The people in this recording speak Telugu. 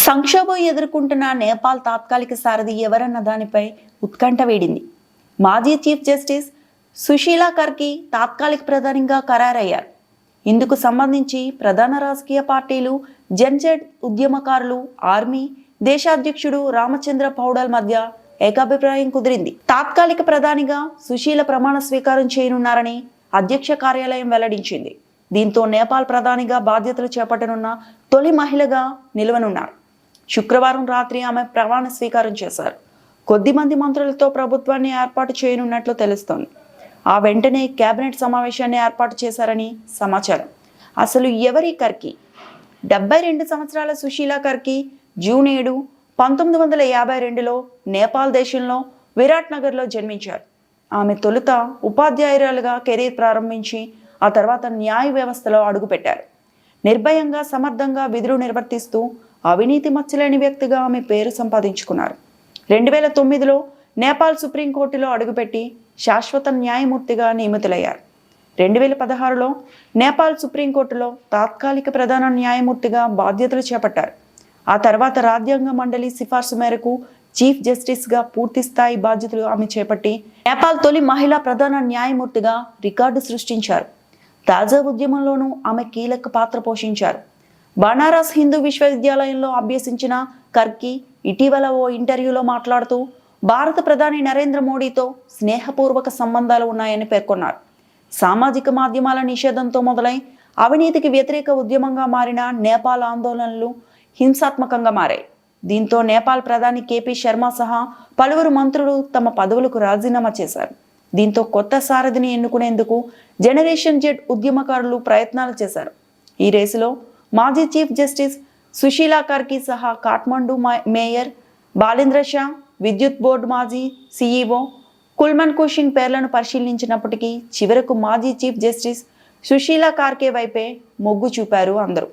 సంక్షోభం ఎదుర్కొంటున్న నేపాల్ తాత్కాలిక సారథి ఎవరన్న దానిపై ఉత్కంఠ వేడింది. మాజీ చీఫ్ జస్టిస్ సుశీలా కర్కి తాత్కాలిక ప్రధానిగా ఖరారయ్యారు. ఇందుకు సంబంధించి ప్రధాన రాజకీయ పార్టీలు, జన్జెడ్ ఉద్యమకారులు, ఆర్మీ, దేశాధ్యక్షుడు రామచంద్ర పౌడల్ మధ్య ఏకాభిప్రాయం కుదిరింది. తాత్కాలిక ప్రధానిగా సుశీల ప్రమాణ స్వీకారం చేయనున్నారని అధ్యక్ష కార్యాలయం వెల్లడించింది. దీంతో నేపాల్ ప్రధానిగా బాధ్యతలు చేపట్టనున్న తొలి మహిళగా నిలవనున్నారు. శుక్రవారం రాత్రి ఆమె ప్రమాణ స్వీకారం చేశారు. కొద్దిమంది మంత్రులతో ప్రభుత్వాన్ని ఏర్పాటు చేయనున్నట్లు తెలుస్తోంది. ఆ వెంటనే కేబినెట్ సమావేశాన్ని ఏర్పాటు చేశారని సమాచారం. అసలు ఎవరి కర్కి? 72 సంవత్సరాల సుశీలా కర్కి జూన్ 7, 1952లో నేపాల్ దేశంలో విరాట్ నగర్లో జన్మించారు. ఆమె తొలుత ఉపాధ్యాయురాలుగా కెరీర్ ప్రారంభించి ఆ తర్వాత న్యాయ వ్యవస్థలో అడుగుపెట్టారు. నిర్భయంగా, సమర్థంగా విధులు నిర్వర్తిస్తూ అవినీతి మచ్చలేని వ్యక్తిగా ఆమె పేరు సంపాదించుకున్నారు. 2009లో నేపాల్ సుప్రీంకోర్టులో అడుగుపెట్టి శాశ్వత న్యాయమూర్తిగా నియమితులయ్యారు. 2016లో నేపాల్ సుప్రీంకోర్టులో తాత్కాలిక ప్రధాన న్యాయమూర్తిగా బాధ్యతలు చేపట్టారు. ఆ తర్వాత రాజ్యాంగ మండలి సిఫార్సు మేరకు చీఫ్ జస్టిస్గా పూర్తి స్థాయి బాధ్యతలు ఆమె చేపట్టి నేపాల్ తొలి మహిళా ప్రధాన న్యాయమూర్తిగా రికార్డు సృష్టించారు. తాజా ఉద్యమంలోనూ ఆమె కీలక పాత్ర పోషించారు. బనారస్ హిందూ విశ్వవిద్యాలయంలో అభ్యసించిన కర్కి ఇటీవల ఓ ఇంటర్వ్యూలో మాట్లాడుతూ భారత ప్రధాని నరేంద్ర మోడీతో స్నేహపూర్వక సంబంధాలు ఉన్నాయని పేర్కొన్నారు. సామాజిక మాధ్యమాల నిషేధంతో మొదలై అవినీతికి వ్యతిరేక ఉద్యమంగా మారిన నేపాల్ ఆందోళనలు హింసాత్మకంగా మారాయి. దీంతో నేపాల్ ప్రధాని కేపీ శర్మ సహా పలువురు మంత్రులు తమ పదవులకు రాజీనామా చేశారు. దీంతో కొత్త సారథిని ఎన్నుకునేందుకు జనరేషన్ జెడ్ ఉద్యమకారులు ప్రయత్నాలు చేశారు. ఈ రేసులో మాజీ చీఫ్ జస్టిస్ సుశీలా కర్కి సహా కాఠ్మండు మేయర్ బాలేంద్ర షా, విద్యుత్ బోర్డు మాజీ సీఈఓ కుల్మన్ కుషింగ్ పేర్లను పరిశీలించినప్పటికీ చివరకు మాజీ చీఫ్ జస్టిస్ సుశీలా కార్కే వైపే మొగ్గు చూపారు అందరూ.